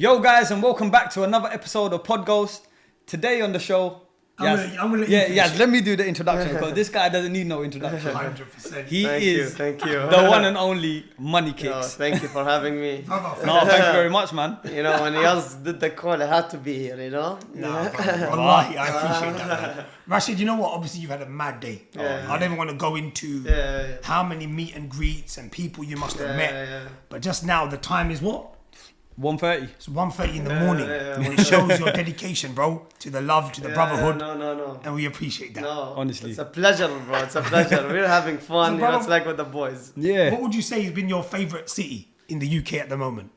Yo guys, and welcome back to another episode of Podghost. Today on the show, I'm gonna let you finish. let me do the introduction because this guy doesn't need no introduction. 100%. He is Thank you. the one and only Money No, Kicks. thank you for having me. No, thank you very much, man. You know, when Yaz did the call, I had to be here, you know? Nah, bro. Wallahi, I appreciate that, man. Rashed, you know what? Obviously, you've had a mad day. Yeah. I don't even want to go into how many meet and greets and people you must have met. Yeah. But just now, the time is what? 1:30. It's 1:30 in the morning. And it shows your dedication, bro, to the love, to the brotherhood. No. And we appreciate that. No, Honestly. It's a pleasure, bro. It's a pleasure. We're having fun. You know, it's like with the boys. Yeah. What would you say has been your favourite city in the UK at the moment?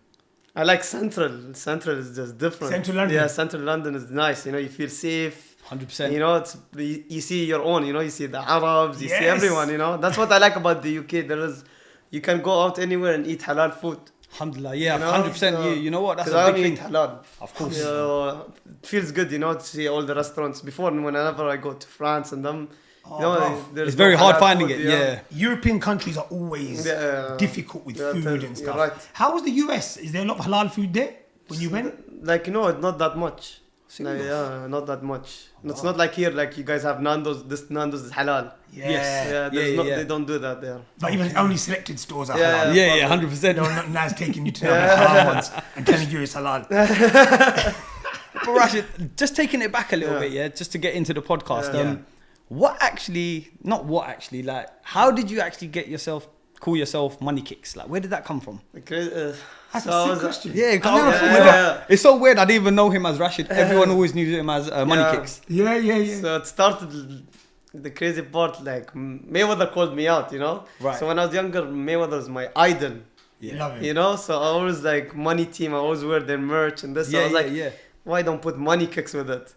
I like Central. Central is just different. Central London? Yeah, Central London is nice. You know, you feel safe. 100%. You know, you see your own. You know, you see the Arabs. You see Yes. everyone. You know, that's what I like about the UK. You can go out anywhere and eat halal food. Alhamdulillah, yeah, You know, 100%. so- you know what? That's 'Cause a I big don't eat thing. halal. Of course. You know, it feels good, you know, to see all the restaurants. Before, whenever I go to France and them, you know, bro. there's It's no very hard halal finding food, it, yeah. European countries are always difficult with Yeah, food and you're stuff. right. How was the US? Is there a lot of halal food there when you went? Like, no, not that much. Like, yeah, not that much. It's not like here, like you guys have Nando's. This Nando's is halal. Yeah. They don't do that there. But even only selected stores are Yeah, halal. Yeah, 100%. No, not Naz taking you to the halal ones and telling you it's halal. But Rashid, just taking it back a little bit, just to get into the podcast. Like, how did you actually call yourself Money Kicks? Like, where did that come from? That's So I a was- sick question. Yeah, I never thought of that. yeah. It's so weird. I didn't even know him as Rashid. Everyone always knew him as Money Yeah. Kicks. Yeah. So it started, the crazy part, like Mayweather called me out, you know? Right. So when I was younger, Mayweather was my idol. Love it. You know, so I always like Money Team. I always wear their merch and this. So I was like, why don't put Money Kicks with it?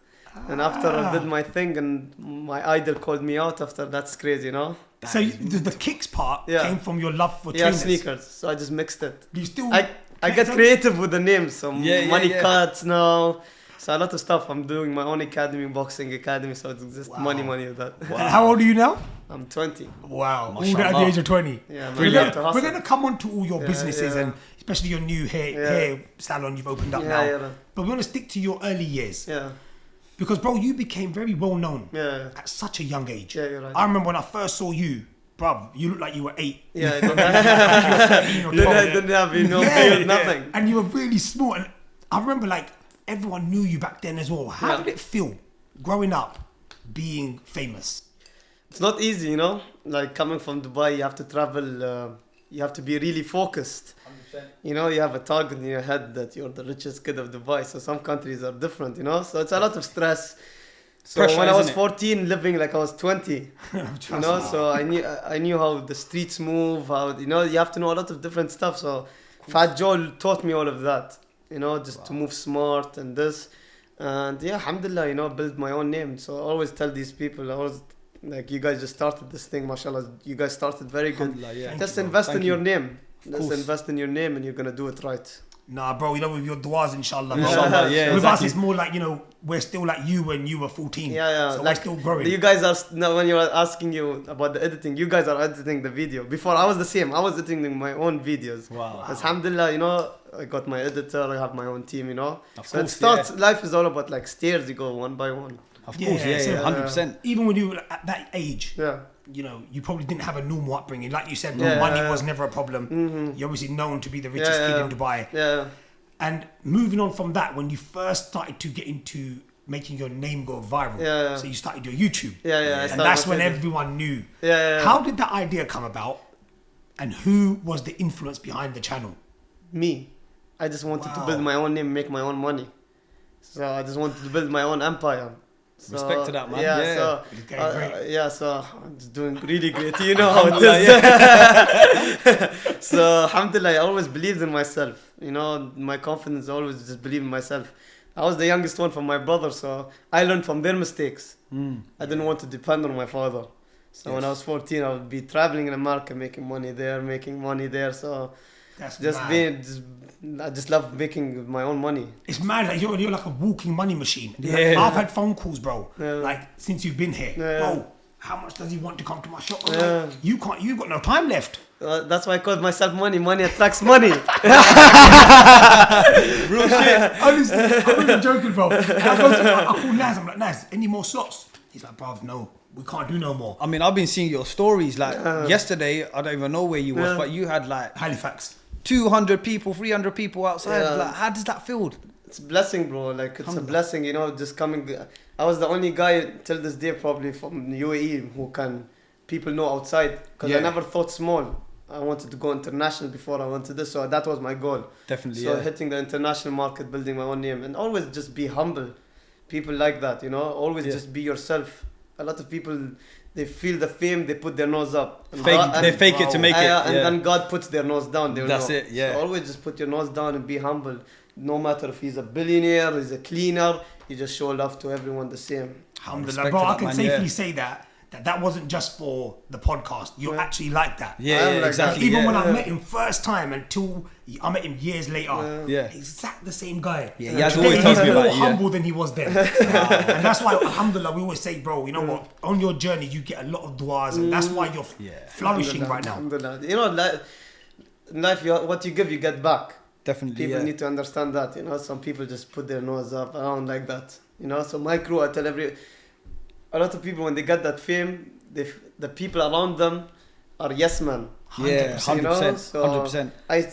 And after I did my thing, and my idol called me out after. That's crazy, you know. So the kicks part Yeah. came from your love for Yeah, trainers. sneakers. So I just mixed it. Do you still? I get creative with the names. So Yeah, Money yeah. Cuts now. So a lot of stuff. I'm doing my own academy, boxing academy. So it's just money with that. And how old are you now? I'm 20. Wow. All Mashallah. at the age of 20. Yeah, man. Brilliant. I have to We're hustle. going to come on to all your businesses and especially your new hair salon you've opened up now. Yeah. But we want to stick to your early years. Yeah. Because, bro, you became very well known Yeah. at such a young age. Yeah, you're right. I remember when I first saw you, bruv, you looked like you were 8. Yeah, I don't have, didn't have beard, nothing. And you were really small. And I remember, like, everyone knew you back then as well. How did it feel growing up being famous? It's not easy, you know. Like coming from Dubai, you have to travel. You have to be really focused. 100%. You know, you have a target in your head that you're the richest kid of Dubai. So some countries are different, you know. So it's a lot of stress. So Pressure, when I was isn't it? 14, living like I was 20, you know. So I knew how the streets move. How you know you have to know a lot of different stuff. So Fat Joel taught me all of that. You know, just to move smart and this. And yeah, alhamdulillah, you know, build my own name. So I always tell these people, like, you guys just started this thing, mashallah. You guys started very good. Alhamdulillah, yeah. Just you, bro. invest in Thank your you. name. Just course. invest in your name and you're going to do it right. Nah, bro, you know, with your duas, inshallah. bro. Inshallah, yeah, With exactly. us, it's more like, you know, we're still like you when you were 14. Yeah. So Like, we're still growing. you guys are, now when you were asking you about the editing, you guys are editing the video. Before, I was the same. I was editing my own videos. Wow. Alhamdulillah, you know, I got my editor, I have my own team, you know. Of So it course, starts, life is all about like stairs, you go one by one. Of Yeah, course, so- 100%. Even when you were at that age, Yeah. you know, you probably didn't have a normal upbringing. Like you said, Yeah. money was never a problem. You're obviously known to be the richest Yeah. kid in Dubai. Yeah. And moving on from that, when you first started to get into making your name go viral, Yeah. so you started your YouTube. Yeah. I And started that's when editing. everyone knew. Yeah. How did that idea come about? And who was the influence behind the channel? Me. I just wanted to Wow. build my own name, make my own money. So I just wanted to build my own empire. So, Respect to that, man. Yeah, Yeah. so It's going great. so I'm just doing really great. You know how it is. So alhamdulillah, I always believed in myself. You know, my confidence always just believe in myself. I was the youngest one from my brother, so I learned from their mistakes. I didn't want to depend on my father. So when I was 14, I would be traveling in America, making money there. So That's just mad. I just love making my own money. It's mad. Like you're like a walking money machine. Like, Yeah. I've had phone calls, bro. Yeah. Like since you've been here, Yeah. bro. How much does he want to come to my shop? I'm Yeah. like, you can't. You've got no time left. That's why I called myself money. Money attracts money. Real shit. Honestly, I'm not even joking, bro. I call Naz, I'm like, Naz, any more slots? He's like, bruv, no, we can't do no more. I mean, I've been seeing your stories. Like yesterday, I don't even know where you was, but you had like Halifax. 200 people, 300 people outside. Yeah. Like, how does that feel? It's a blessing, bro. Like, it's a blessing, you know, just coming. I was the only guy till this day probably from UAE who can people know outside. Because I never thought small. I wanted to go international before I went to this. So that was my goal. Definitely, So hitting the international market, building my own name. And always just be humble. People like that, you know. Always just be yourself. A lot of people, they feel the fame, they put their nose up. They fake it to make it. And then God puts their nose down. That's it, yeah. So always just put your nose down and be humble. No matter if he's a billionaire, he's a cleaner, you just show love to everyone the same. Alhamdulillah, bro, I can safely say that wasn't just for the podcast. You're actually like that. Yeah, exactly. Even when I met him first time until I met him years later. Yeah. Exact the same guy. Yeah, he has always tells me about more it. humble than he was then. And that's why, alhamdulillah, we always say, bro, you know what? On your journey, you get a lot of du'as, and that's why you're flourishing right now. Alhamdulillah. You know, in life, what you give, you get back. Definitely, People need to understand that, you know. Some people just put their nose up. I don't like that, you know. So my crew, I tell a lot of people when they get that fame, the people around them are yes man. 100%, you know? So 100%.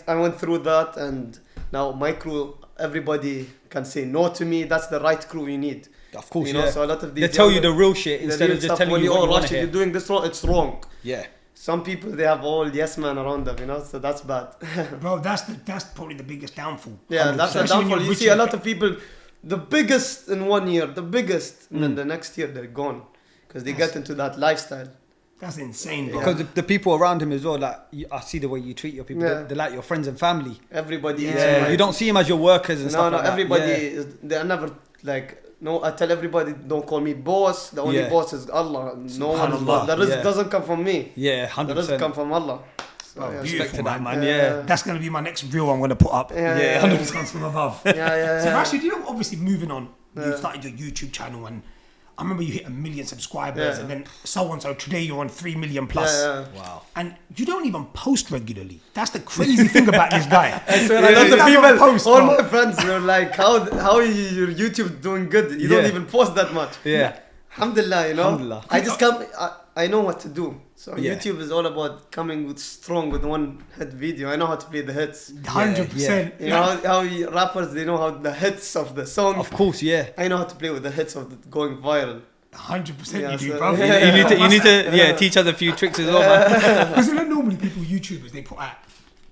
I went through that, and now my crew, everybody can say no to me. That's the right crew you need. Of course, you know. So a lot of these they tell you the real shit instead of just telling you what you want to hear. You're doing this wrong. It's wrong. Yeah. Some people, they have all yes man around them, you know, so that's bad. Bro, that's probably the biggest downfall. Yeah, that's the downfall. You see a lot of people, the biggest in 1 year, and then the next year they're gone because they get into that lifestyle. That's insane, bro. Because the people around him as well, like I see the way you treat your people. Yeah. They're like your friends and family. Everybody. Yeah. You don't see them as your workers and stuff like that. Everybody they're never like. No, I tell everybody, don't call me boss. The only boss is Allah. No one is boss. The risk doesn't come from me. Yeah, 100%. The risk come from Allah. So, Respect to that, man. Yeah. That's going to be my next reel I'm going to put up. Yeah, 100% from above. Yeah. So, Rashed, you know, obviously moving on, you started your YouTube channel, and I remember you hit 1 million subscribers, and then so on. So today you're on 3 million plus. Wow. And you don't even post regularly. That's the crazy thing about this guy. I swear, a lot of people, all my friends were like, how your YouTube doing good? You don't even post that much. Yeah. Alhamdulillah, you know. Alhamdulillah. I just come, I know what to do. So YouTube is all about coming with strong with one hit video. I know how to play the hits. 100%. You know how rappers, they know how the hits of the song. Of course, yeah. I know how to play with the hits of the going viral. 100% you do, so- bro. You need to teach us a few tricks as well, man. Because normally people, YouTubers, they put out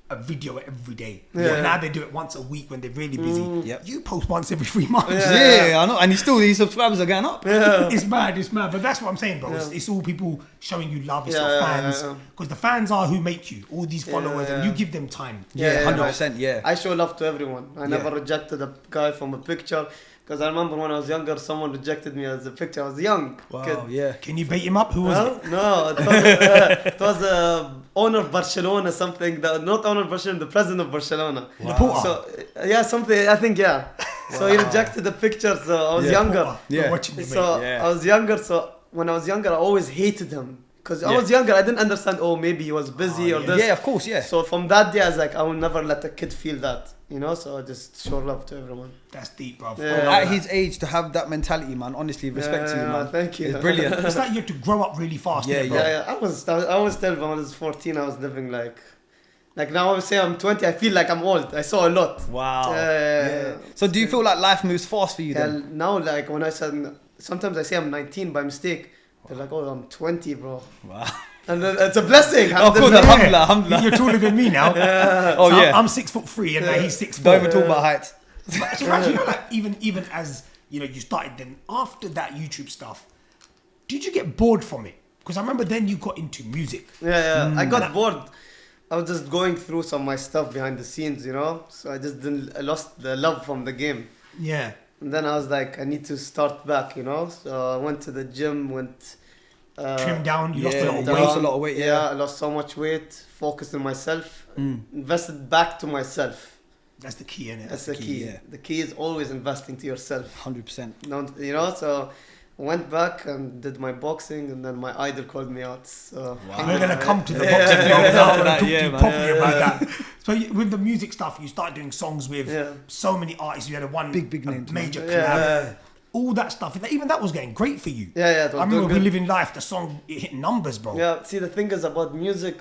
a video every day. Yeah. Now they do it once a week when they're really busy. Yep. You post once every 3 months. Yeah, I know. And these subscribers are going up. It's mad. But that's what I'm saying, bro. It's all people showing you love. It's your fans. Because the fans are who make you. All these followers, and you give them time. Yeah, 100%, yeah. I show love to everyone. I never rejected a guy from a picture. Because I remember when I was younger, someone rejected me as a picture. I was young. Wow, kid. yeah. Can you bait him up? Who was it? No, it was owner of Barcelona, something. Not owner of Barcelona, the president of Barcelona. Laporta. So, something, I think, So he rejected the picture, so I was younger. Laporta. Yeah. You're watching me, mate. So I was younger, so when I was younger, I always hated him. Because I was younger, I didn't understand, maybe he was busy or this. Yeah, of course, yeah. So from that day, I was like, I will never let a kid feel that. You know, so I just show love to everyone. That's deep, bro. At his age, to have that mentality, man, honestly, respect to you, man. Thank you. It's brilliant. It's like you have to grow up really fast. Yeah, bro. I was still when I was 14, I was living like now I would say I'm 20, I feel like I'm old. I saw a lot. Wow. Yeah. So do you feel like life moves fast for you then? Now, like when I said, sometimes I say I'm 19 by mistake. They're like, I'm 20, bro. Wow. And it's a blessing. Of course, alhamdulillah. You're taller than me now. Oh, So yeah. I'm 6'3" and he's 6'4". Don't even talk about height. So actually, like, even as you started, then after that YouTube stuff, did you get bored from it? Because I remember then you got into music. I got bored. I was just going through some of my stuff behind the scenes, So I just I lost the love from the game. Yeah. And then I was like, I need to start back, So I went to the gym, Trimmed down. You lost a lot of you weight. lost a lot of weight, yeah. I lost so much weight. Focused on myself. Invested back to myself. That's the key, innit? That's the key. yeah. The key is always investing to yourself. 100%. So went back and did my boxing, and then my idol called me out. So We're gonna come to the Yeah. boxing. Yeah, I want to yeah, talk to you man. properly about that. So with the music stuff, you start doing songs with Yeah. so many artists. You had a Big names, man. major collab. Yeah. All that stuff. Even that was getting great for you. Yeah, it was I remember doing We good. Live in Life. The song it hit numbers, bro. Yeah, see, the thing is about music,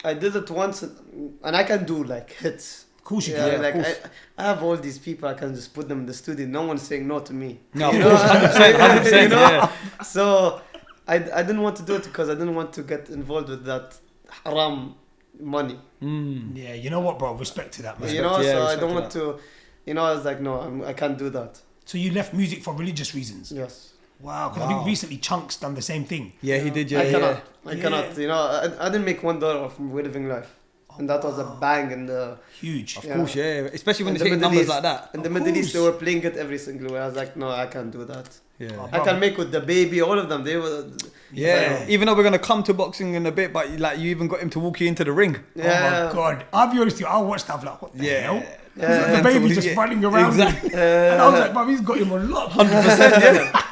I did it once, and I can do like hits. Of course you Yeah, can. like of course. I have all these people, I can just put them in the studio. No one's saying no to me. No, of You course, know? 100%, 100%, You know? yeah. So I didn't want to do it because I didn't want to get involved with that haram money. Yeah, you know what, bro? Respect to that, man. You know, yeah, so I respect don't to want to. You know, I was like, no, I can't do that. So you left music for religious reasons. Yes. Wow, because I think recently Chunk's done the same thing. Yeah, he did. Yeah, I yeah. cannot. I Yeah. cannot. You know, I didn't make $1 from We Living Life, and that was a bang in the. Huge. Of Yeah. course, yeah. Especially when in it's the hitting Middle numbers East. like that. In the Of Middle East, they course. were playing it every single way. I was like, no, I can't do that. Yeah. Oh, I can make with the baby, all of them. They were. Yeah, even though we're gonna come to boxing in a bit, but like you even got him to walk you into the ring. Yeah. Oh my god. I'll be honest with you, I watched stuff like, what the Yeah. hell? Yeah. The baby just Yeah. running around. Exactly. And I was like, bro, he's got him a lot. 100%. Yeah.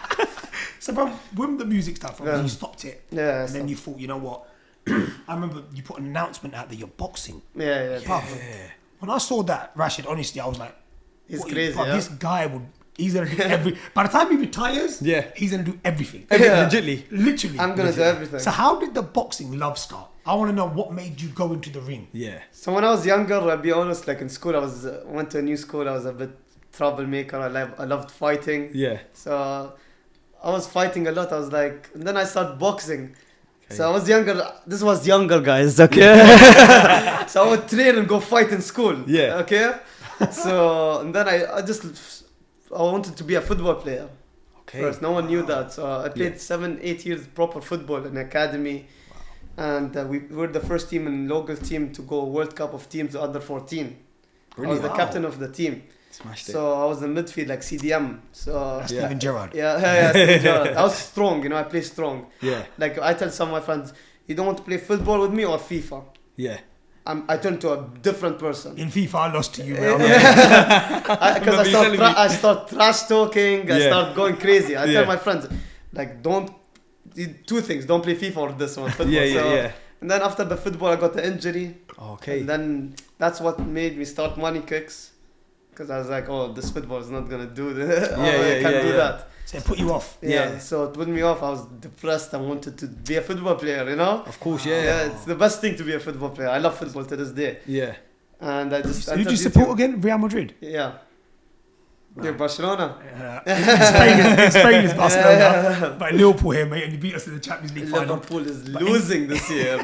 So, bro, with the music stuff, Yeah. you stopped it. Yeah, And then you thought, you know what? I remember you put an announcement out that you're boxing. Yeah. Bruv, when I saw that, Rashed, honestly, I was like, He's what, crazy. bruv, Yeah. this guy he's gonna do every. By the time he retires, Yeah. he's gonna do everything. Yeah. Legitly. Literally. I'm gonna do everything. So how did the boxing love start? I want to know what made you go into the ring. Yeah. So when I was younger, I'll be honest, like in school, I went to a new school. I was a bit troublemaker. I loved fighting. Yeah. So I was fighting a lot. I was like, and then I started boxing. So I was younger. This was younger guys, okay? So I would train and go fight in school. Yeah. Okay. So and then I wanted to be a football player. Okay. First, no one knew that. So I played 7-8 years proper football in academy, and we were the first team in local team to go World Cup of teams under 14. I was the Wow. captain of the team. Smashed it. So I was in midfield like CDM. So That's Yeah. Steven Gerrard. yeah, Steven Gerrard. I was strong, you know. I play strong. Yeah. Like I tell some of my friends, you don't want to play football with me or FIFA. Yeah. I turn to a different person. In FIFA, I lost to you, man. Because Remember you telling me? I start trash talking. I Yeah. start going crazy. I Yeah. tell my friends, like, two things: don't play FIFA or this one. Football. Yeah. And then after the football, I got the injury. Okay. And then that's what made me start money kicks. Because I was like, oh, this football is not gonna do this. I can't do that. So it put you off. Yeah. So it put me off. I was depressed. I wanted to be a football player. You know. Of course, Yeah, yeah. it's the best thing to be a football player. I love football to this day. Yeah. And I just. Who do you support again? Real Madrid. Yeah. Yeah, Barcelona. In Spain is Barcelona. But Liverpool here, mate, and you beat us in the Champions League final. Liverpool is losing this year.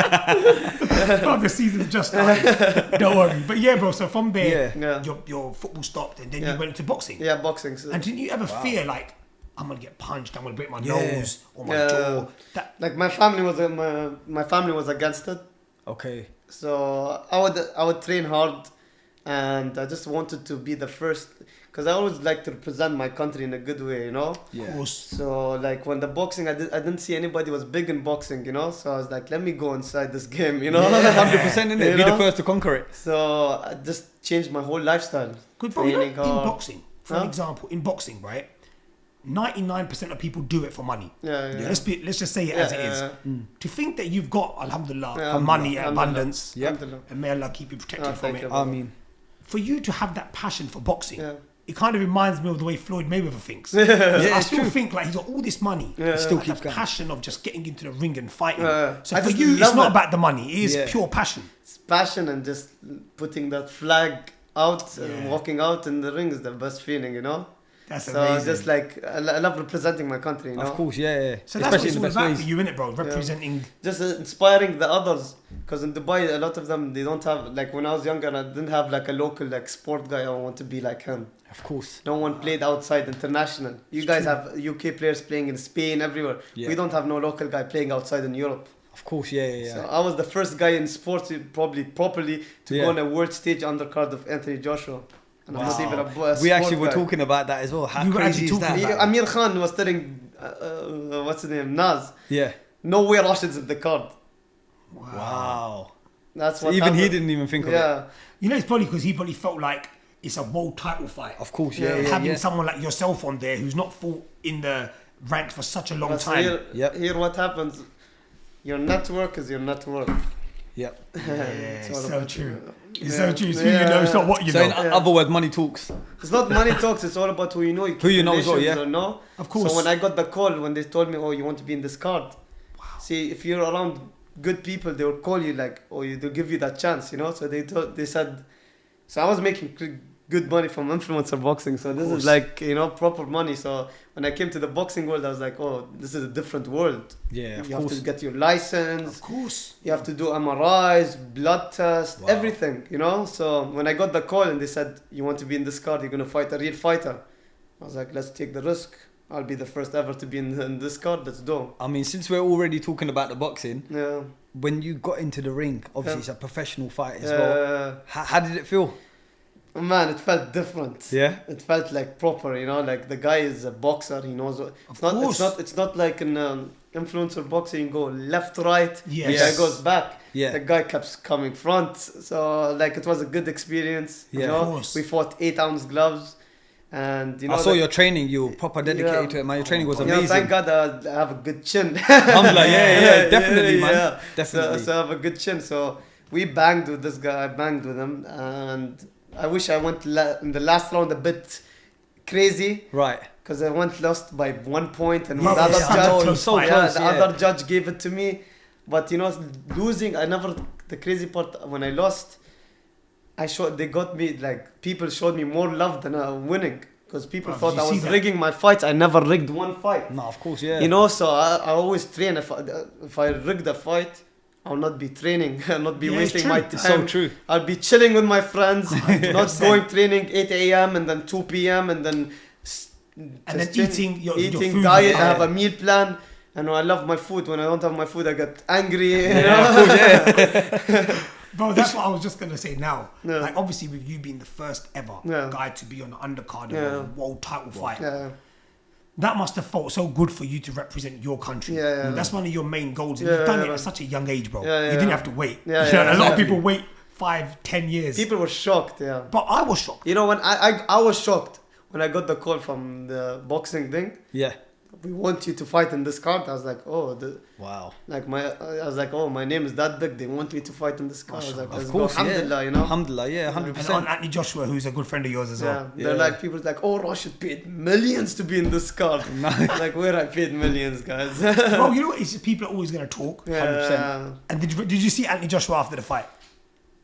But the season's just started. Don't worry. But yeah, bro, so from there, Yeah. your football stopped and then Yeah. you went into boxing. Yeah, boxing. So, And didn't you ever fear, like, I'm going to get punched, I'm going to break my Yeah. nose or my Yeah. jaw? That, like my family was against it. Okay. So I would train hard, and I just wanted to be the first, because I always like to represent my country in a good way, you know. of Yeah. course. So like when the boxing, I didn't see anybody was big in boxing, you know. So I was like, let me go inside this game, you know. 100% in it. You Be the know? first to conquer it. So I just changed my whole lifestyle. Good, bro, you know, Training in hard. boxing, for an Huh? example, in boxing, right? 99% of people do it for money. Yeah. Let's just say it as it is. To think that you've got, alhamdulillah, Yeah, money, alhamdulillah. abundance, Yep. Alhamdulillah. and may Allah keep you protected Oh, from thank it. you. I mean, For you to have that passion for boxing, Yeah. it kind of reminds me of the way Floyd Mayweather thinks. Yeah, I it's still true. think like he's got all this money. Yeah. Still But keeps the going. passion of just getting into the ring and fighting. So I for just you, it's love not it. about the money. It is Yeah. pure passion. It's passion, and just putting that flag out Yeah. and walking out in the ring is the best feeling, you know. That's So amazing. just like I love representing my country, you know. of course, yeah. So that's what Especially it's in all the best about ways. for you, innit, bro? Representing. Just inspiring the others, because in Dubai a lot of them, they don't have, like when I was younger, I didn't have like a local like sport guy. I want to be like him. Of course. No one played outside international. You guys have UK players playing in Spain, everywhere. Yeah. We don't have no local guy playing outside in Europe. Of course, yeah. So I was the first guy in sports probably properly to Yeah. go on a world stage undercard of Anthony Joshua. And I'm not Wow. even a We sport actually were guy. talking about that as well. How We were crazy actually is that? talking about Amir Khan was telling, what's his name, Naz. Yeah. No way Rashed's in the card. Wow. That's So what even he happened. didn't even think of it. Yeah. You know, it's probably because he probably felt like it's a world title fight. Of course, Having someone like yourself on there who's not fought in the ranks for such a long time. Here what happens, your network is your net worth. Yep. It's so true. It's so true. It's who you know, it's not what you So know. in other words, money talks. It's not money talks, it's all about who you know. Who you know as well, yeah. Or no. Of course. So when I got the call, when they told me, oh, you want to be in this card. Wow. See, if you're around good people, they will call you like, oh, they'll give you that chance, you know. So they said, so I was making good money from influencer boxing. So this is like, you know, proper money. So when I came to the boxing world, I was like, oh, this is a different world. Yeah, of you course. have to get your license. Of course. You have to do MRIs, blood tests, everything, you know. So when I got the call and they said, you want to be in this card, you're going to fight a real fighter. I was like, let's take the risk. I'll be the first ever to be in this card. Let's do. I mean, since we're already talking about the boxing, Yeah. when you got into the ring, obviously it's a professional fight as well. How did it feel? Man, it felt different. Yeah. It felt like proper, you know, like the guy is a boxer. He knows what. It's not like an influencer boxing. You go left, right. Yes. The guy goes back. Yeah. The guy kept coming front. So like it was a good experience. Yeah. You know? Of course. We fought 8-ounce gloves, and you know. I saw your training. You were proper dedicated to it, man. Your training was amazing. Yeah, thank God I have a good chin. Alhamdulillah, yeah, definitely, man. Yeah. Definitely. So I have a good chin. So we banged with this guy. I banged with him, and I wish I went in the last round a bit crazy. Right. Because I went lost by 1 point, and Yeah, the other judge, the other judge gave it to me. But you know, losing, the crazy part when I lost, they got me, like, people showed me more love than winning. Because people thought I was rigging my fights. I never rigged one fight. No, of course, yeah. You know, so I always train. If I rig the fight, I'll not be training. I'll not be wasting my time. It's so true. I'll be chilling with my friends, not going training 8 a.m. and then 2 p.m. and then eating your food. Diet. I have a meal plan. And I love my food. When I don't have my food, I get angry. You know? Of course, yeah. Bro, that's what I was just going to say now. Yeah. Like, obviously, with you being the first ever guy to be on the undercard of a world title fight, that must have felt so good for you to represent your country. That's one of your main goals. And you've done it at such a young age, bro. You didn't have to wait. A lot of people wait 5-10 years. People were shocked, But I was shocked. You know, when I was shocked when I got the call from the boxing thing. Yeah. We want you to fight in this card. I was like, oh, wow. Like I was like, oh, my name is that big. They want me to fight in this card. I was like, of course, alhamdulillah, you know. Alhamdulillah, yeah, 100%. And on Anthony Joshua, who's a good friend of yours as well. They're like, people like, oh, Rashed paid millions to be in this card. Like, where I paid millions, guys. Bro, you know what? It's people are always gonna talk. 100%. And did you see Anthony Joshua after the fight?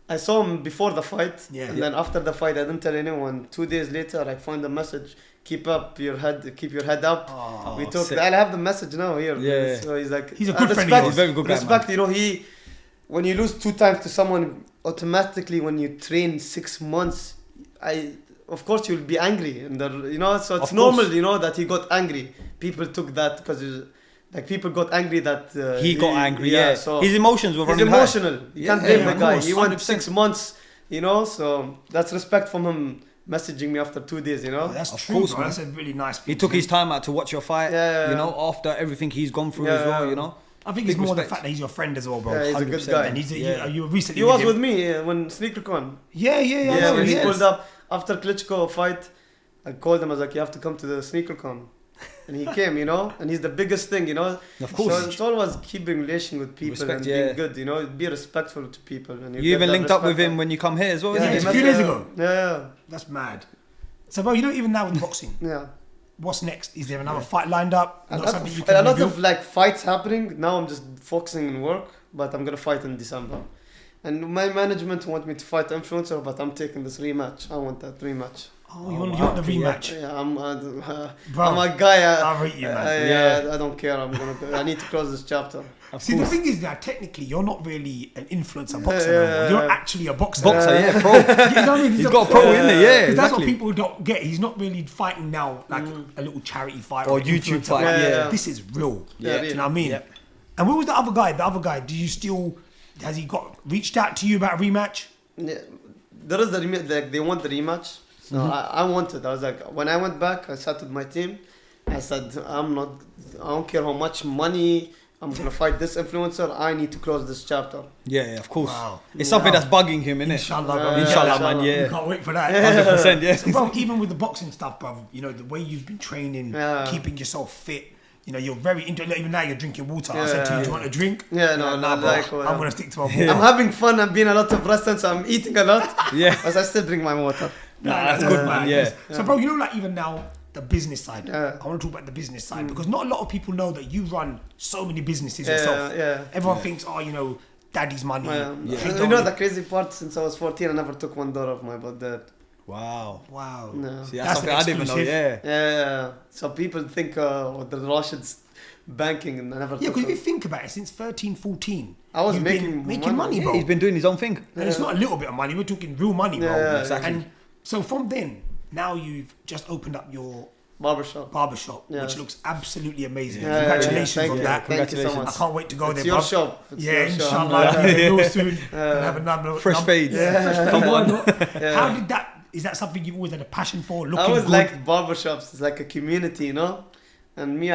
I saw him before the fight, and then after the fight, I didn't tell anyone. 2 days later, I found a message. Keep your head up. Oh, we talked. I'll have the message now here. Yeah. So he's like, he's a good friend of yours. He's a very good guy, respect, you know, when you lose 2 times to someone, automatically when you train 6 months, of course you'll be angry, and you know, so it's normal, you know, that he got angry. People took that because. Like people got angry that he got angry. Yeah, so his emotions were running high. He's emotional. You can't blame the guy. He went 100%. 6 months, you know. So that's respect from him messaging me after 2 days, you know. Oh, that's true, bro. That's a really nice thing. He took his time out to watch your fight. You know, after everything he's gone through as well. You know. I think it's more the fact that he's your friend as well, bro. Yeah, he's a good guy. And you recently. He was with me when SneakerCon. Yeah. When he pulled up after Klitschko fight, I called him. I was like, you have to come to the SneakerCon. And he came, you know, and he's the biggest thing, you know. Of course. So it's always keeping relation with people Respect, and being good, you know, be respectful to people. And you even linked up with him when you come here as well, a few days ago. Yeah. That's mad. So, bro, you know, even now with boxing, what's next? Is there another fight lined up? A lot of like fights happening. Now I'm just focusing on work, but I'm gonna fight in December. And my management want me to fight influencer, but I'm taking this rematch. I want that rematch. Oh, you want the rematch? Yeah, I'm a guy. I'll rate you, man. I don't care. I need to close this chapter. See, the thing is that technically you're not really an influencer boxer. You're actually a boxer. Pro. You know what I mean? He's got a pro in there, yeah. Exactly. That's what people don't get. He's not really fighting now like a little charity fight or YouTube fight. This is real. Do you know what I mean? Yep. And where was the other guy? Has he reached out to you about a rematch? Yeah, there is the rematch. Like they want the rematch. So I wanted. I was like, when I went back, I sat with my team. I said, I don't care how much money I'm gonna fight this influencer. I need to close this chapter. Yeah, of course. Wow. It's something that's bugging him, innit? Inshallah, bro. Inshallah, man. You Yeah. can't wait for that. 100%. Yeah. So, bro, even with the boxing stuff, bro, you know, the way you've been training, keeping yourself fit, you know, you're very into even now you're drinking water. I said to you, do you want a drink? Yeah, no, nah, bro. like, I'm gonna stick to my water. I'm having fun. I'm being a lot of restaurants. I'm eating a lot. Yeah. But I still drink my water. That's good, man. Yeah. So, bro, you know, like even now, the business side. Yeah. I want to talk about the business side because not a lot of people know that you run so many businesses yourself. Yeah. Everyone thinks, oh, you know, daddy's money. You know the crazy part? Since I was 14, I never took $1 of my dad. Wow. Wow. No. See, that's something I didn't even know. Yeah. Yeah. So people think the Rashed's banking, and I never. Yeah, took because if you it. think about it, since 13, 14, I was you've making been money, bro. He's been doing his own thing. And it's not a little bit of money. We're talking real money, bro. Yeah, exactly. And so from then, now you've just opened up your barbershop, which looks absolutely amazing. Yeah, Congratulations Thank on you. that. Thank you so much. I can't wait to go It's there, your bruv. shop. It's Yeah, your shop. inshallah. Real soon. Gonna have a number. Fresh fades. Come on. How did that? Is that something you've always had a passion for? Looking I always good? liked barbershops. It's like a community, you know. And me,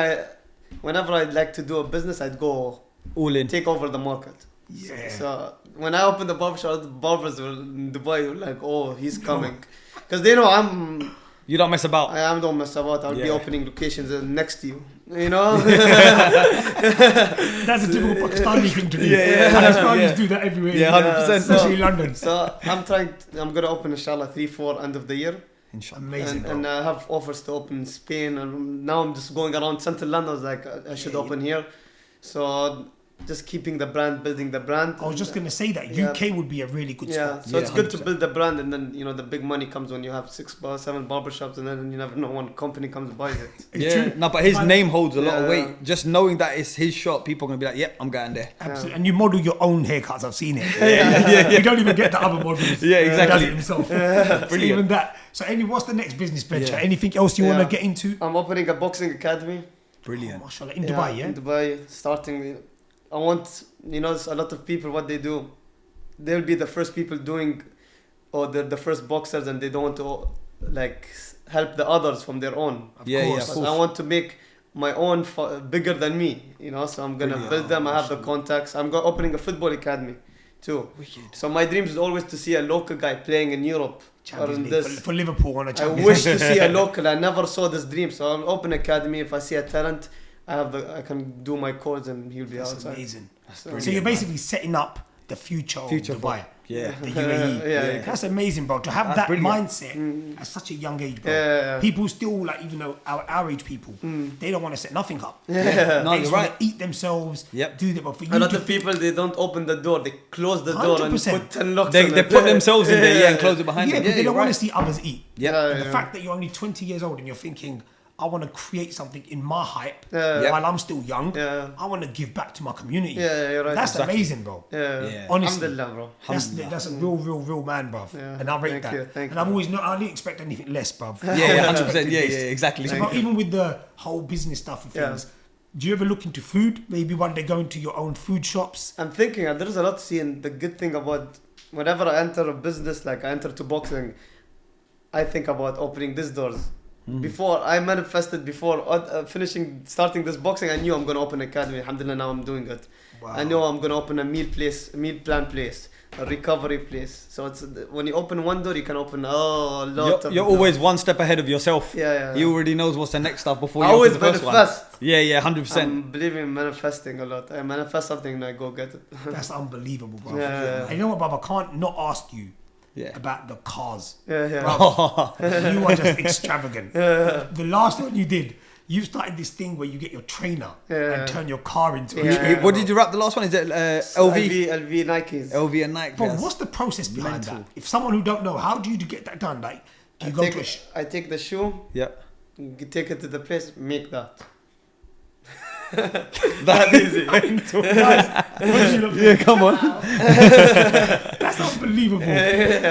whenever I'd like to do a business, I'd go All in. take over the market. Yeah. So when I opened the barbershop, the barbers were in Dubai were like, "Oh, he's coming," because they know You don't mess about. I don't mess about. I'll be Yeah. opening locations next to you. You know. That's a typical Pakistani thing to do. Yeah. Pakistanis do that everywhere. Yeah, 100%. Especially in London. So I'm gonna open inshallah 3-4 end of the year. Inshallah. Amazing, bro. And I have offers to open in Spain, and now I'm just going around central London. I was like, I should open here. So just keeping the brand, building the brand. I was just going to say that Yeah. UK would be a really good spot. So it's good to 100%. build the brand, and then the big money comes when you have 6-7 barbershops, and then you never know when company comes and buys it. It's Yeah. true. No, but his name holds a lot of Yeah. weight. Just knowing that it's his shop, people are gonna be like, "Yep, I'm going there." Absolutely. And you model your own haircuts. I've seen it. You don't even get the other models. Yeah, exactly. He does it himself. So Brilliant. even that. So what's the next business venture? Yeah. Anything else you want Yeah. to get into? I'm opening a boxing academy. Brilliant. Mashallah. In Dubai, yeah? In Dubai, starting. I want, a lot of people, what they do, they'll be the first people doing, or they're the first boxers, and they don't want to, help the others from their own. Of Yeah, course. yeah, But I want to make my own bigger than me, so I'm gonna Brilliant. build them. I have the contacts. I'm opening a football academy too. Wicked. So my dream is always to see a local guy playing in Europe or Champions in League. this. For Liverpool on a I Champions wish League. to see a local. I never saw this dream, so I'll open academy. If I see a talent, I can do my course, and he'll be That's outside. amazing. So, So you're basically setting up the future of Dubai. Yeah. The UAE. Yeah. That's amazing, bro. To have That's that brilliant. mindset at such a young age, bro. Yeah. People still, even though our age people, they don't want to set nothing up. No, They you're just want right. to eat themselves, Yep. do that. But for you A lot to of people, they don't open the door. They close the door and 100%. put 10 locks They on they it. put themselves in there, and close it behind yeah, them. because they don't you're want right. to see others eat. Yeah. And the fact that you're only 20 years old and you're thinking, I want to create something in my hype Yeah. while I'm still young. Yeah. I want to give back to my community. Yeah, you're right. That's Exactly. amazing, bro. Yeah. Honestly. Alhamdulillah, bro. That's a real man, bruv. Yeah. And I rate Thank that. you, thank and you. I've always I didn't expect anything less, bruv. Yeah, 100%. Yeah, exactly. So, but even with the whole business stuff and things, do you ever look into food? Maybe one day go into your own food shops? I'm thinking, there's a lot to see, and the good thing about whenever I enter a business, like I enter to boxing, I think about opening these doors. Before I manifested, starting this boxing, I knew I'm gonna open an academy. Alhamdulillah, now I'm doing it. Wow. I know I'm gonna open a meal plan place, a recovery place. So it's when you open one door, you can open a lot of. You're always one step ahead of yourself. Yeah. He already knows what's the next stuff before I you always open the first manifest. one. Yeah, 100%. I'm believing in manifesting a lot. I manifest something and I go get it. That's unbelievable, bruv. Yeah. And you know what, bruv? I can't not ask you Yeah. about the cars. Yeah. Bruv, you are just extravagant. The last one you did, you started this thing where you get your trainer and turn your car into a trainer. What did you wrap the last one? Is it LV? LV Nikes. LV and Nike. Bro, yes. what's the process behind that? If someone who don't know, how do you get that done? Like, do you go to a I take the shoe, Yeah. take it to the place, make that. That easy. yeah, Come on. That's unbelievable.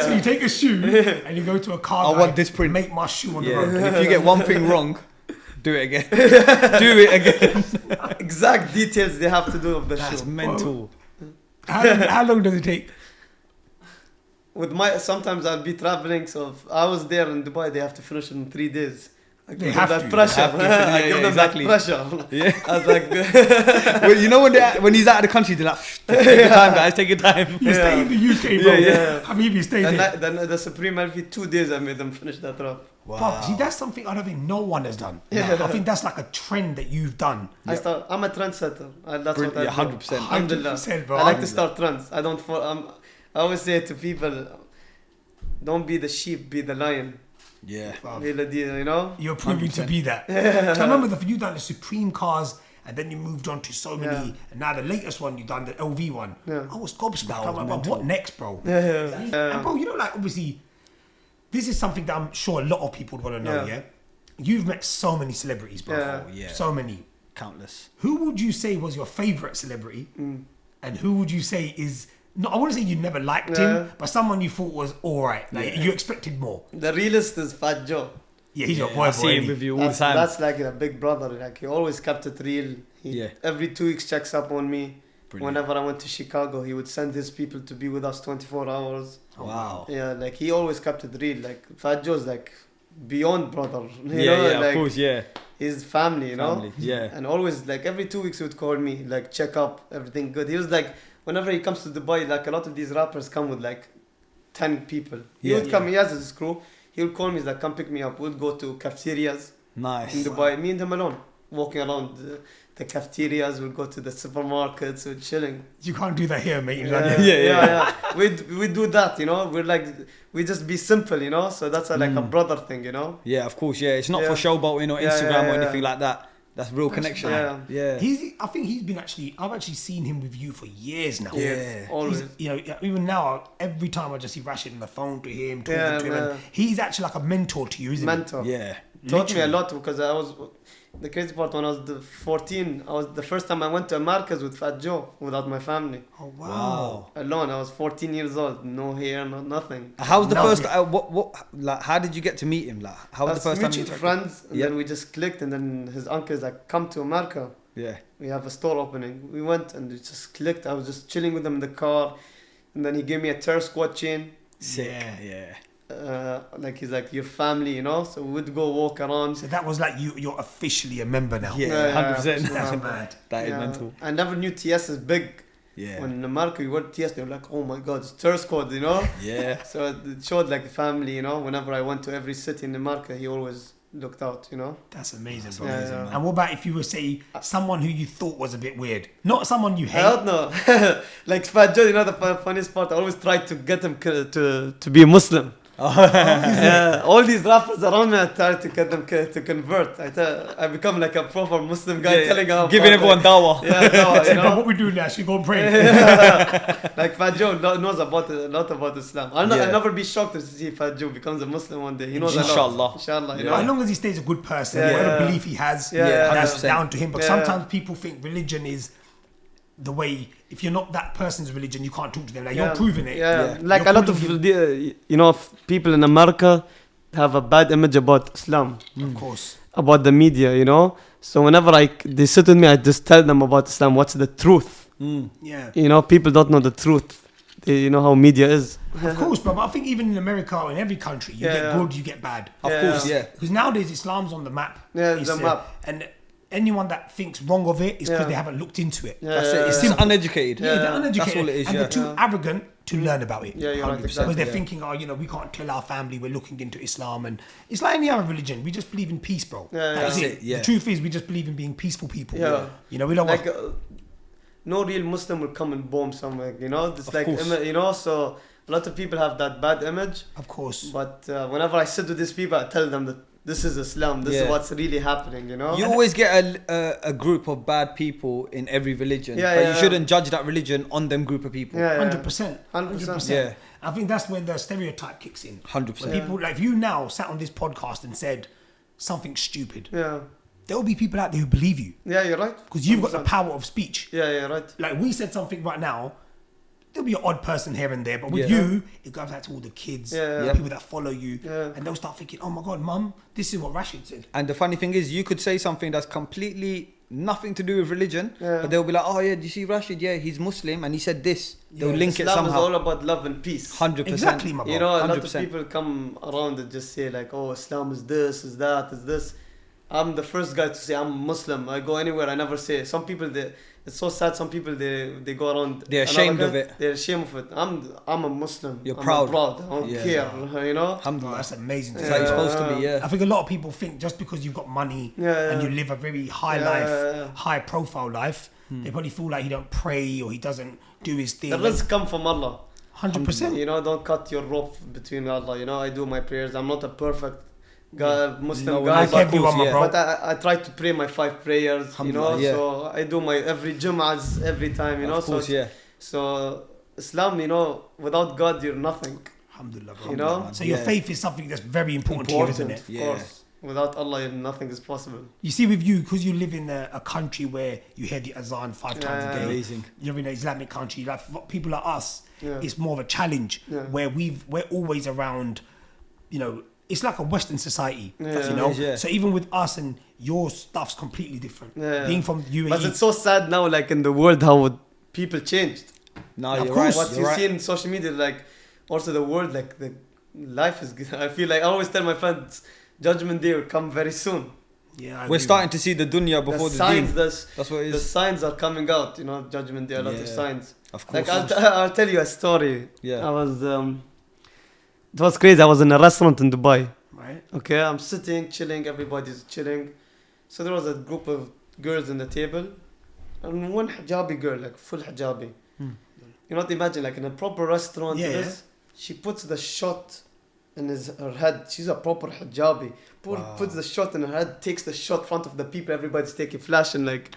So you take a shoe and you go to a car I guy, want this print. make my shoe on the Yeah. road. If you get one thing wrong, do it again. Do it again. Exact details they have to do of the That's shoe. mental. How long does it take? Sometimes I'll be traveling, so if I was there in Dubai, they have to finish it in 3 days. They have that to. pressure. Yeah, I give them exactly. that pressure. Yeah. I was like, Well, you know when he's out of the country, they're like, take your time, guys, take your time. You stay in the UK, bro. Yeah. Habibi, stay and there. then the Supreme Melfi, 2 days I made them finish that rap. Bro, see, that's something I don't think no one has done. I think that's like a trend that you've done. I'm a trendsetter. That's what I do. 100%. Alhamdulillah. 100%, bro. I like to start trends. I always say to people, don't be the sheep, be the lion. Yeah. Be the deer, you know? You're proving to be that. So I remember you done the Supreme cars, and then you moved on to so many, and now the latest one you done the LV one. Yeah. I was gobsmacked. I was like, what next, bro? Yeah. And bro, you know, like obviously, this is something that I'm sure a lot of people want to know. Yeah. Yeah, you've met so many celebrities, bro. Yeah. Yeah. So many. Countless. Who would you say was your favorite celebrity, and who would you say is? No, I want to say you never liked him, but someone you thought was all right. Like you expected more. The realest is Fat Joe. Yeah, he's your boy. I see him with you all the time. That's like a big brother. Like he always kept it real. Every 2 weeks checks up on me. Brilliant. Whenever I went to Chicago, he would send his people to be with us 24 hours. Wow. Yeah, like he always kept it real. Like Fat Joe's like beyond brother. You Yeah, know? yeah, like, of course, yeah. His family, you know? Family, yeah. And always like every 2 weeks he would call me, like check up, everything good. He was like, whenever he comes to Dubai, like a lot of these rappers come with like 10 people. He would come, he has his crew. He would call me, he's like, come pick me up. We'll go to cafeterias Nice. in Dubai. Me and him alone, walking around the cafeterias. We'll go to the supermarkets. We're chilling. You can't do that here, mate. Yeah. We do that, you know. We're like, we just be simple, you know. So that's like a brother thing, you know. Yeah, of course, yeah. It's not for showboating or Instagram or anything like that. That's real connection. Yeah. I think he's been I've actually seen him with you for years now. Yeah, always. You know, even now, every time I just see Rashed on the phone to him, talking to him, and he's actually like a mentor to you, isn't Mentor. he? Yeah. Taught me a lot because the crazy part, when I was 14, I was the first time I went to Americas with Fat Joe without my family. Oh wow. Alone. I was 14 years old, no hair, nothing. How's the first? Like, how did you get to meet him? Like, how was the first time you met friends, and then we just clicked, and then his uncle's like, come to America. Yeah. We have a store opening. We went and we just clicked. I was just chilling with him in the car, and then he gave me a Terror Squad chain. Sick. Yeah. Like he's like your family, you know. So we would go walk around. So that was like you're officially a member now. Yeah, 100%. That's mad. That is mental. I never knew TS is big. Yeah. When in America you were TS, they were like, oh my god, it's Terror Squad, you know. Yeah. So it showed like a family, you know. Whenever I went to every city in America, he always looked out, you know. That's amazing, bro. Yeah. And what about if you were say someone who you thought was a bit weird, not someone you hate? I don't know. Like Fat Joe, you know, the funniest part, I always tried to get him to be a Muslim. All these rappers around me, I try to get them to convert. I become like a proper Muslim guy, telling how giving everyone dawah. Yeah, dawah, you know. What we do now? Should we go pray? Like Fat Joe knows a lot about Islam. I'll never be shocked to see Fat Joe becomes a Muslim one day. He knows a lot. Inshallah. You know? As long as he stays a good person, whatever belief he has, that's 100%. down to him. But sometimes people think religion is the way. If you're not that person's religion, you can't talk to them. Like you're proving it. Like You're a lot of people in America have a bad image about Islam. Of course. About the media, you know. So whenever they sit with me, I just tell them about Islam. What's the truth? Yeah. You know, people don't know the truth. You know how media is. Of course, bro. But I think even in America or in every country, you get good, you get bad. Of course, Because nowadays Islam's on the map. Yeah, it's the map. And anyone that thinks wrong of it is because they haven't looked into it. That's it. It's uneducated. Yeah, they're uneducated. That's all it is. And they're too arrogant to learn about it. Yeah, you're right. Because Exactly. they're thinking, we can't tell our family we're looking into Islam. And it's like any other religion. We just believe in peace, bro. That's it. Yeah. The truth is, we just believe in being peaceful people. Yeah. You know, we don't like want... no real Muslim will come and bomb somewhere, you know. It's Of like course. you know, so a lot of people have that bad image. Of course. But whenever I sit with these people, I tell them that this is Islam. This is what's really happening, you know. You always get a group of bad people in every religion, but you shouldn't judge that religion on them group of people. 100%. 100%. Yeah. I think that's when the stereotype kicks in. 100%. When people, like if you now sat on this podcast and said something stupid, Yeah. there will be people out there who believe you. Yeah, you're right. Because you've got the power of speech. Yeah, right. Like we said something right now, there'll be an odd person here and there, but with you, it goes out to all the kids, people that follow you, and they'll start thinking, oh my God, mum, this is what Rashed said. And the funny thing is, you could say something that's completely nothing to do with religion, but they'll be like, oh yeah, do you see Rashed? Yeah, he's Muslim and he said this. They'll link Islam it somehow. is all about love and peace. 100%. Exactly, my bro. You know, a 100%. lot of people come around and just say like, oh, Islam is this, is that, is this. I'm the first guy to say I'm Muslim. I go anywhere, I never say. Some people, it's so sad. Some people they go around. They're ashamed of it. They're ashamed of it. I'm a Muslim. You're I'm proud. I don't care. You know. Bro, that's amazing. That's how you're supposed to be. Yeah. I think a lot of people think just because you've got money and you live a very high profile life, they probably feel like he don't pray or he doesn't do his thing. The risk come from Allah. 100%. You know, don't cut your rope between Allah. You know, I do my prayers. I'm not a perfect guy, Muslim guy, but I try to pray my 5 prayers. You know, so I do my every Jum'ahs every time. You know, so Islam, you know, without God, you're nothing. Alhamdulillah, bro. You know, so your faith is something that's very important to you, isn't it? Of course. Without Allah, nothing is possible. You see, with you, because you live in a country where you hear the azan 5 times a day. Amazing. You're in an Islamic country. Like for people like us, it's more of a challenge where we're always around. You know, it's like a Western society. You know, so even with us and your stuff's completely different. Being from UAE, but it's so sad now. Like in the world, how people changed. No, you're right. What you see in social media, like also the world, like the life is good. I feel like I always tell my friends, Judgment Day will come very soon. Yeah, we're starting to see the dunya before the signs. deen. That's what it is. The signs are coming out. You know, Judgment Day, a lot of signs. Of course. Like I'll tell you a story. Yeah. I was it was crazy. I was in a restaurant in Dubai. Right. Okay, I'm sitting, chilling. Everybody's chilling. So there was a group of girls in the table, and one hijabi girl, like full hijabi. You know what? Imagine, like in a proper restaurant. She puts the shot in her head. She's a proper hijabi. Puts the shot in her head, takes the shot in front of the people. Everybody's taking flash and like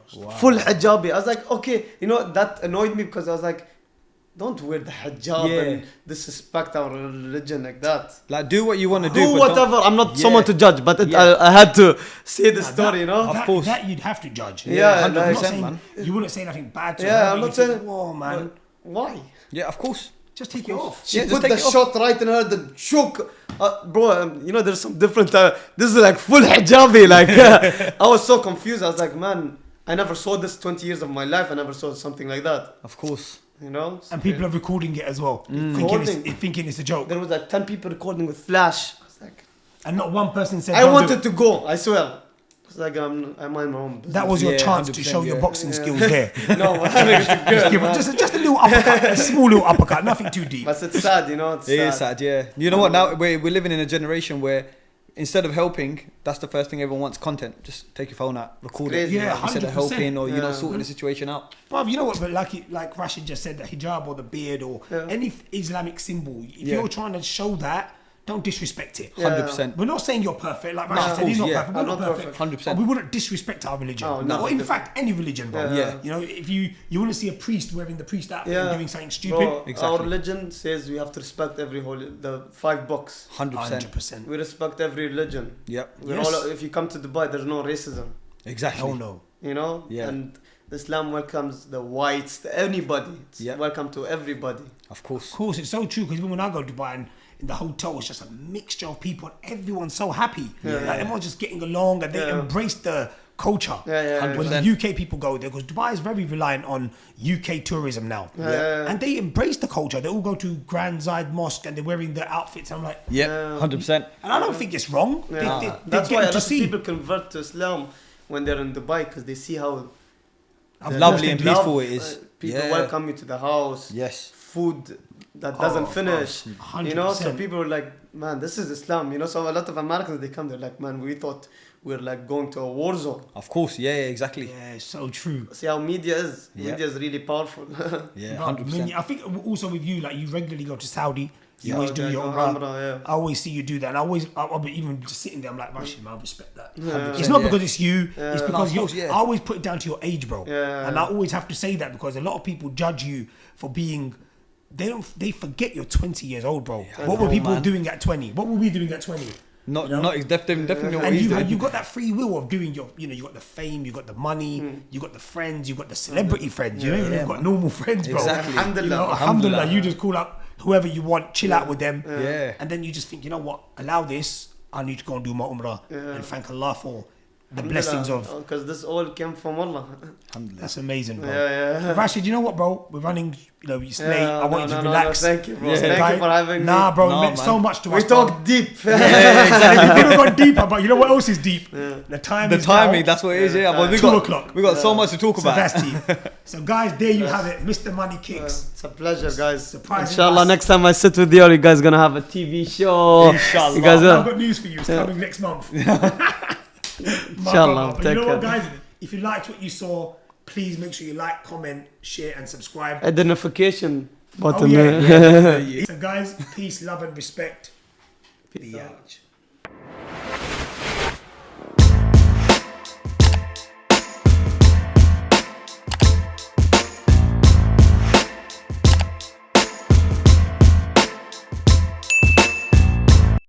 full hijabi. I was like, okay, you know, that annoyed me because I was like, don't wear the hijab and disrespect our religion like that. Like, do what you want to do. Do whatever. I'm not someone to judge, but I had to say the story, you know? Of course. That you'd have to judge. Yeah, 100%, man. You wouldn't say nothing bad to her. Yeah, I'm not saying... Whoa, man. Why? Yeah, of course. Just take it off. She put the shot right in her, the choke. Bro, you know, there's some different... this is like full hijabi. Like, I was so confused. I was like, man, I never saw this 20 years of my life. I never saw something like that. Of course. You know? And people are recording it as well. Thinking it's a joke. There was like 10 people recording with flash. I was like... And not one person said... I wanted to go, I swear. It's like I mind my own business. That was your chance to show your boxing skills there. No, just a little uppercut, a small little uppercut, nothing too deep. But it's sad, you know. It is sad, yeah. You know what? Now we're living in a generation where instead of helping, that's the first thing everyone wants: content. Just take your phone out, record it. Yeah, 100%. Instead of helping or sorting the situation out. Well, you know what? But like Rashed just said, the hijab or the beard or any Islamic symbol, if you're trying to show that, don't disrespect it. 100%. We're not saying you're perfect. Like Rashed said, he's not perfect. We're not perfect. 100%. But we wouldn't disrespect our religion. Or in fact, any religion, bro. You know, if you want to see a priest wearing the priest outfit and doing something stupid. Bro, our religion says we have to respect the 5 books. 100%. We respect every religion. Yep. If you come to Dubai, there's no racism. Exactly. Hell no. You know? Yeah. And Islam welcomes the whites, anybody. It's welcome to everybody. Of course. Of course, it's so true because even when I go to Dubai and in the hotel, it's just a mixture of people and everyone's so happy. Like everyone's just getting along and they embrace the culture. When the UK people go there, because Dubai is very reliant on UK tourism now. And they embrace the culture. They all go to Grand Zayed Mosque and they're wearing the outfits. And I'm like, 100%. And I don't think it's wrong. That's why a lot of people convert to Islam when they're in Dubai because they see how lovely and peaceful it is. People welcome you to the house. Yes. Food that doesn't finish. 100%. You know, so people are like, man, this is Islam. You know, so a lot of Americans, they come, they're like, man, we thought we were like going to a war zone. Of course, exactly. Yeah, so true. See how media is. Media is really powerful. 100%. I think also with you, like you regularly go to Saudi. You always do your Umrah. I always see you do that. And I'll be even just sitting there, I'm like, Rashed, man, I respect that. It's not because it's you. It's because I always put it down to your age, bro. And I always have to say that because a lot of people judge you for being... They forget you're 20 years old, bro. What were people doing at 20? What were we doing at 20? Definitely not. And you got that free will of doing your, you got the fame, you got the money, you got the friends, you got the celebrity friends. You ain't even got normal friends, bro. Exactly. Alhamdulillah, you just call up whoever you want, chill out with them, and then you just think, you know what? Allow this. I need to go and do my Umrah and thank Allah for the blessings of. Because this all came from Allah. That's amazing, bro. Yeah. Rashed, you know what, bro? We're running, it's late. I want you to relax. No, thank you, bro. Thank you for having me. Nah, bro, it meant so much to us. We talked deep. Exactly. We could have gone deeper, but you know what else is deep? The timing, that's what it is, yeah. 2 o'clock. We got so much to talk about. So that's deep. So guys, there you have it. Mr. Money Kicks. It's a pleasure, guys. Surprising Inshallah, us. next time I sit with you guys gonna have a TV show. Inshallah. You guys I've got news for you. It's coming next month. Inshallah. But you know what, guys? If you liked what you saw, please make sure you like, comment, share, and subscribe. Hit the notification button. Yeah. So guys, peace, love, and respect. Peace out.